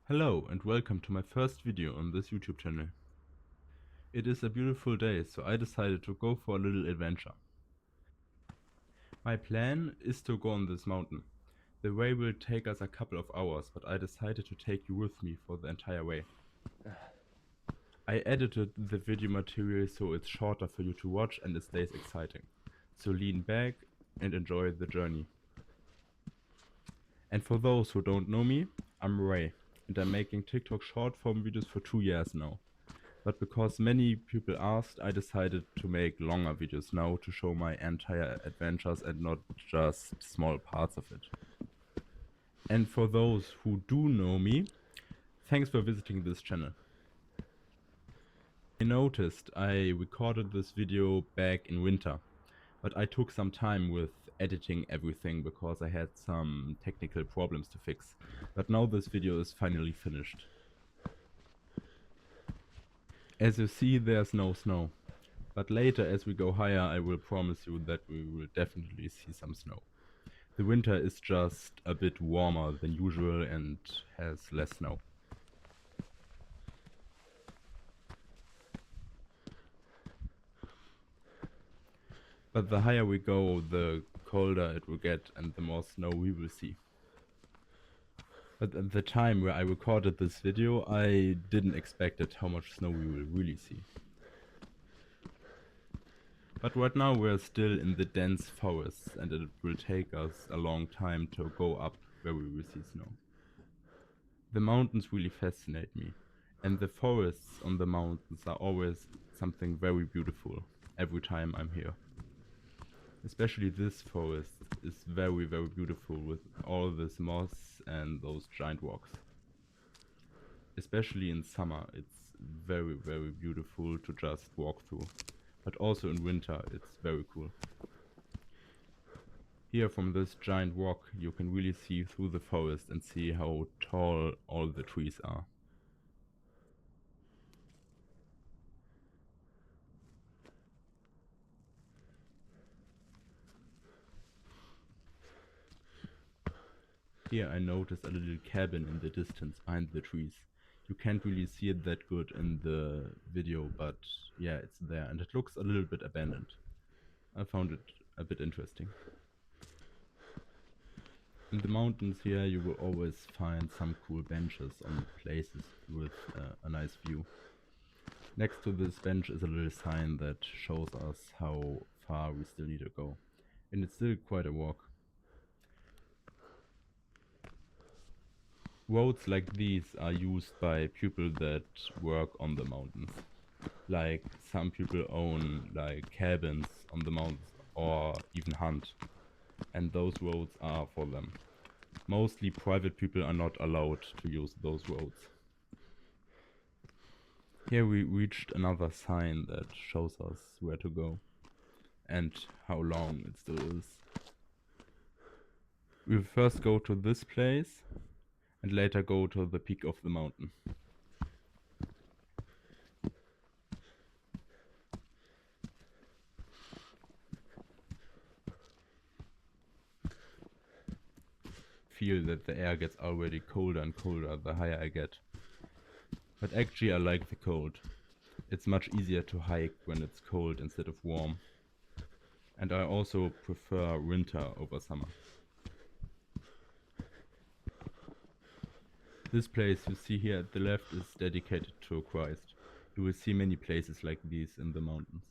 Hello and welcome to my first video on this YouTube channel. It is a beautiful day, so I decided to go for a little adventure. My plan is to go on this mountain. The way will take us a couple of hours, but I decided to take you with me for the entire way. I edited the video material so it's shorter for you to watch and it stays exciting. So lean back and enjoy the journey. And for those who don't know me, I'm Ray and I'm making TikTok short form videos for 2 years now. But because many people asked, I decided to make longer videos now to show my entire adventures and not just small parts of it. And for those who do know me, thanks for visiting this channel. I noticed I recorded this video back in winter, but I took some time with editing everything because I had some technical problems to fix. But now this video is finally finished. As you see, there's no snow. But later, as we go higher, I will promise you that we will definitely see some snow. The winter is just a bit warmer than usual and has less snow. But the higher we go, the colder it will get and the more snow we will see. But at the time where I recorded this video, I didn't expect it how much snow we will really see. But right now we're still in the dense forests and it will take us a long time to go up where we will see snow. The mountains really fascinate me, and the forests on the mountains are always something very beautiful every time I'm here. Especially this forest is very, very beautiful with all this moss and those giant rocks. Especially in summer, it's very, very beautiful to just walk through. But also in winter, it's very cool. Here from this giant rock, you can really see through the forest and see how tall all the trees are. Here I noticed a little cabin in the distance behind the trees. You can't really see it that good in the video, but yeah, it's there and it looks a little bit abandoned. I found it a bit interesting. In the mountains here you will always find some cool benches on places with a nice view. Next to this bench is a little sign that shows us how far we still need to go. And it's still quite a walk. Roads like these are used by people that work on the mountains. Like some people own like cabins on the mountains or even hunt. And those roads are for them. Mostly private people are not allowed to use those roads. Here we reached another sign that shows us where to go and how long it still is. We'll first go to this place and later go to the peak of the mountain. Feel that the air gets already colder and colder the higher I get. But actually I like the cold. It's much easier to hike when it's cold instead of warm. And I also prefer winter over summer. This place you see here at the left is dedicated to Christ. You will see many places like these in the mountains.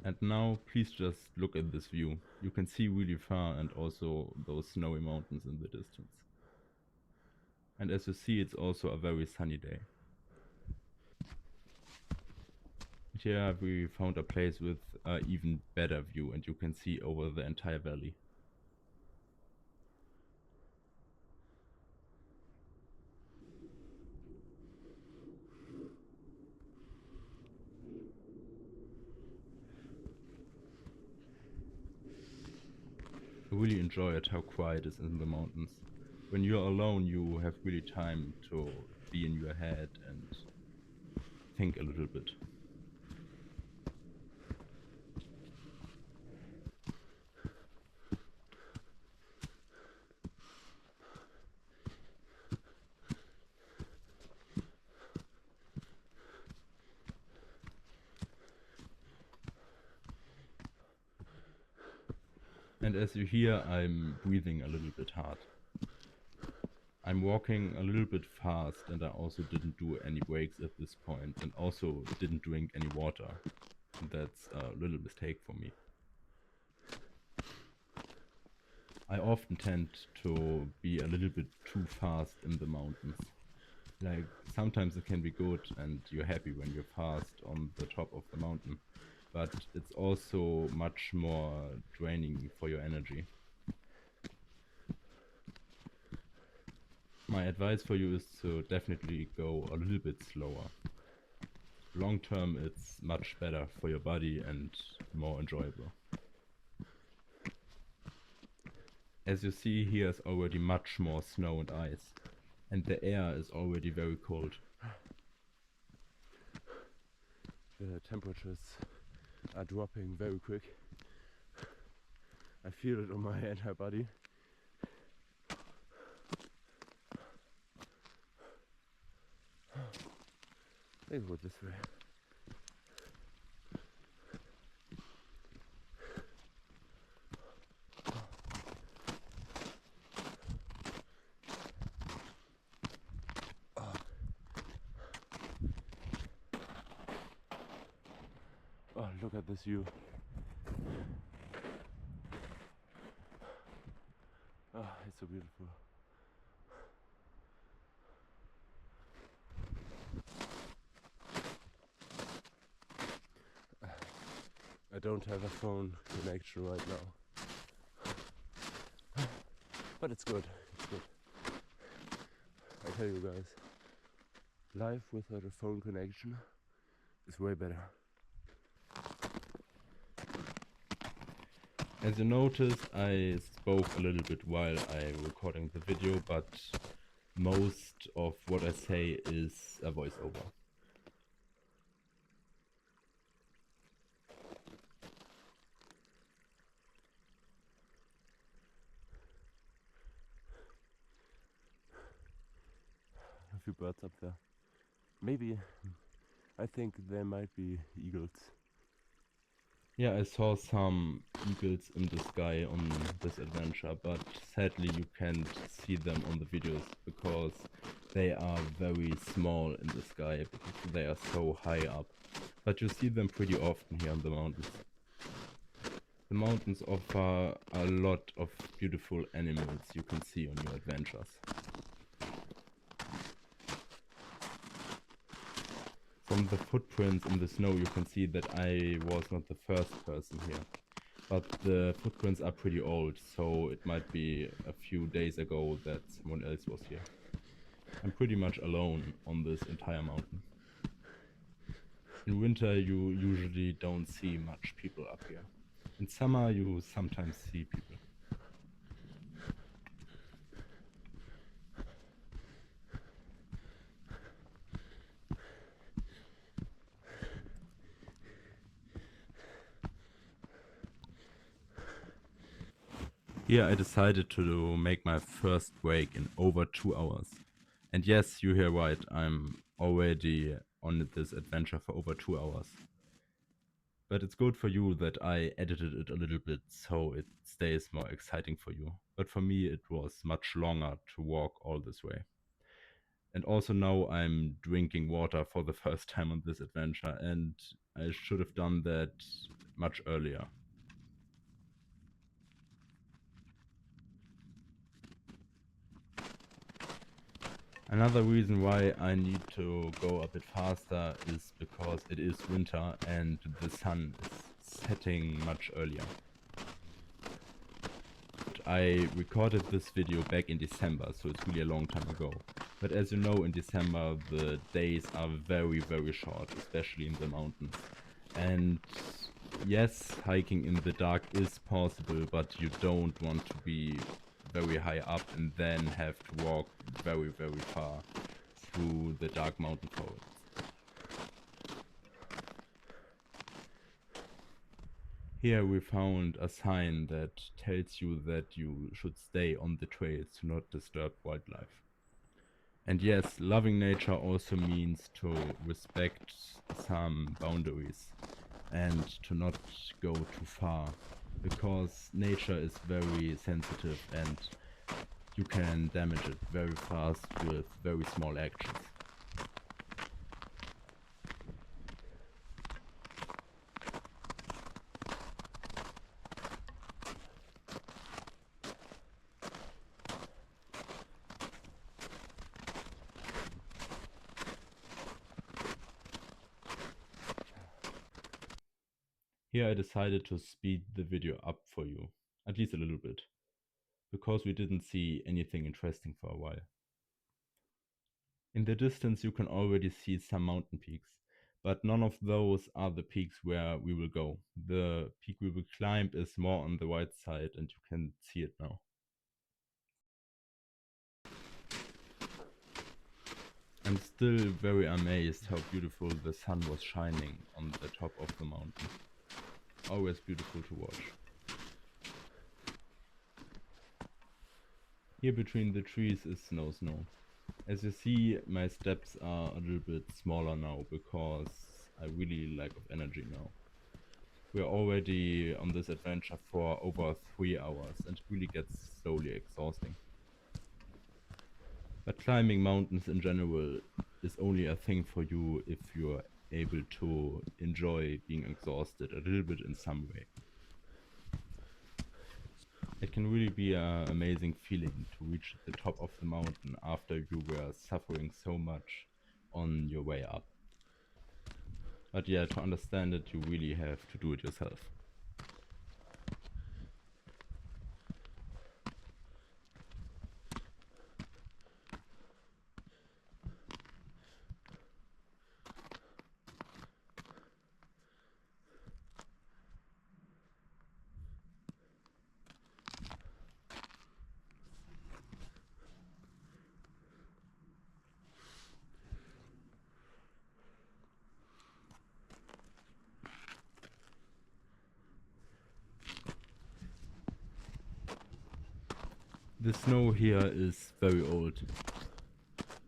And now please just look at this view. You can see really far and also those snowy mountains in the distance. And as you see, it's also a very sunny day. And here we found a place with an even better view and you can see over the entire valley. really enjoy it how quiet it is in the mountains. When you're alone, you have really time to be in your head and think a little bit. And as you hear, I'm breathing a little bit hard. I'm walking a little bit fast, and I also didn't do any breaks at this point, and also didn't drink any water. That's a little mistake for me. I often tend to be a little bit too fast in the mountains. Like, sometimes it can be good and you're happy when you're fast on the top of the mountain, but it's also much more draining for your energy. My advice for you is to definitely go a little bit slower. Long term, it's much better for your body and more enjoyable. As you see, here is already much more snow and ice, and the air is already very cold. The temperatures are dropping very quick. I feel it on my entire body. Let's go this way. Oh, look at this view. Oh, it's so beautiful. I don't have a phone connection right now. But it's good, it's good. I tell you guys, life without a phone connection is way better. As you noticed, I spoke a little bit while I'm recording the video, but most of what I say is a voiceover. A few birds up there. Maybe, I think there might be eagles. Yeah, I saw some eagles in the sky on this adventure, but sadly you can't see them on the videos because they are very small in the sky because they are so high up. But you see them pretty often here in the mountains. The mountains offer a lot of beautiful animals you can see on your adventures. From the footprints in the snow you can see that I was not the first person here. But the footprints are pretty old, so it might be a few days ago that someone else was here. I'm pretty much alone on this entire mountain. In winter you usually don't see much people up here. In summer you sometimes see people. Here I decided to make my first break in over 2 hours. And yes, you hear right, I'm already on this adventure for over 2 hours. But it's good for you that I edited it a little bit so it stays more exciting for you. But for me it was much longer to walk all this way. And also now I'm drinking water for the first time on this adventure, and I should have done that much earlier. Another reason why I need to go a bit faster is because it is winter and the sun is setting much earlier. I recorded this video back in December, so it's really a long time ago. But as you know, in December the days are very, very short, especially in the mountains. And Yes, hiking in the dark is possible, but you don't want to be very high up and then have to walk very, very far through the dark mountain forests. Here we found a sign that tells you that you should stay on the trails to not disturb wildlife. And yes, loving nature also means to respect some boundaries and to not go too far, because nature is very sensitive and you can damage it very fast with very small actions. Here I decided to speed the video up for you, at least a little bit, because we didn't see anything interesting for a while. In the distance you can already see some mountain peaks, but none of those are the peaks where we will go. The peak we will climb is more on the right side and you can see it now. I'm still very amazed how beautiful the sun was shining on the top of the mountain. Always beautiful to watch. Here between the trees is snow. As you see, my steps are a little bit smaller now because I really lack of energy now. We're already on this adventure for over 3 hours and it really gets slowly exhausting. But climbing mountains in general is only a thing for you if you're able to enjoy being exhausted a little bit in some way. It can really be an amazing feeling to reach the top of the mountain after you were suffering so much on your way up. But yeah, to understand it, you really have to do it yourself. The snow here is very old.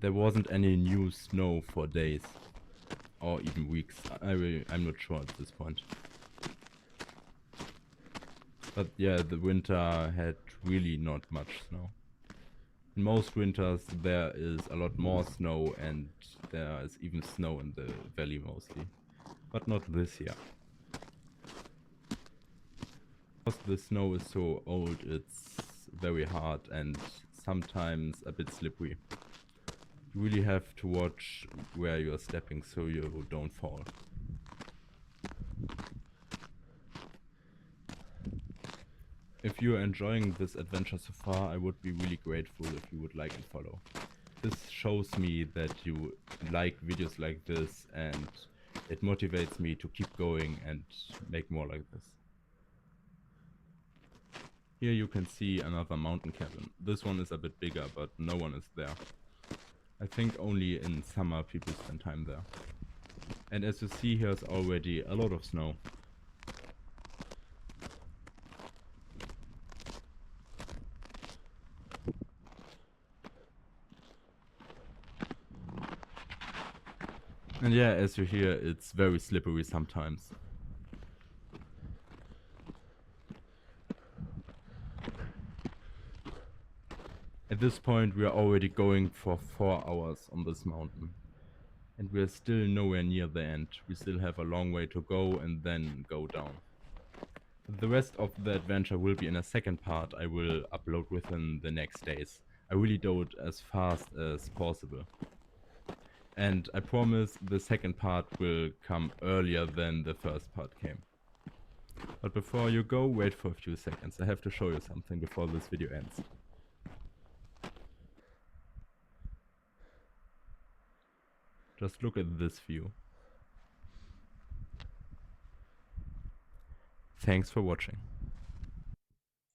There wasn't any new snow for days. Or even weeks. I'm not sure at this point. But yeah, the winter had really not much snow. In most winters there is a lot more snow and there is even snow in the valley mostly. But not this year. Because the snow is so old, it's very hard and sometimes a bit slippery. You really have to watch where you're stepping so you don't fall. If you're enjoying this adventure so far, I would be really grateful if you would like and follow. This shows me that you like videos like this and it motivates me to keep going and make more like this. Here you can see another mountain cabin. This one is a bit bigger, but no one is there. I think only in summer people spend time there. And as you see, here's already a lot of snow. And yeah, as you hear, it's very slippery sometimes. At this point we are already going for 4 hours on this mountain. And we are still nowhere near the end. We still have a long way to go and then go down. The rest of the adventure will be in a second part I will upload within the next days. I really do it as fast as possible. And I promise the second part will come earlier than the first part came. But before you go, wait for a few seconds. I have to show you something before this video ends. Just look at this view. Thanks for watching.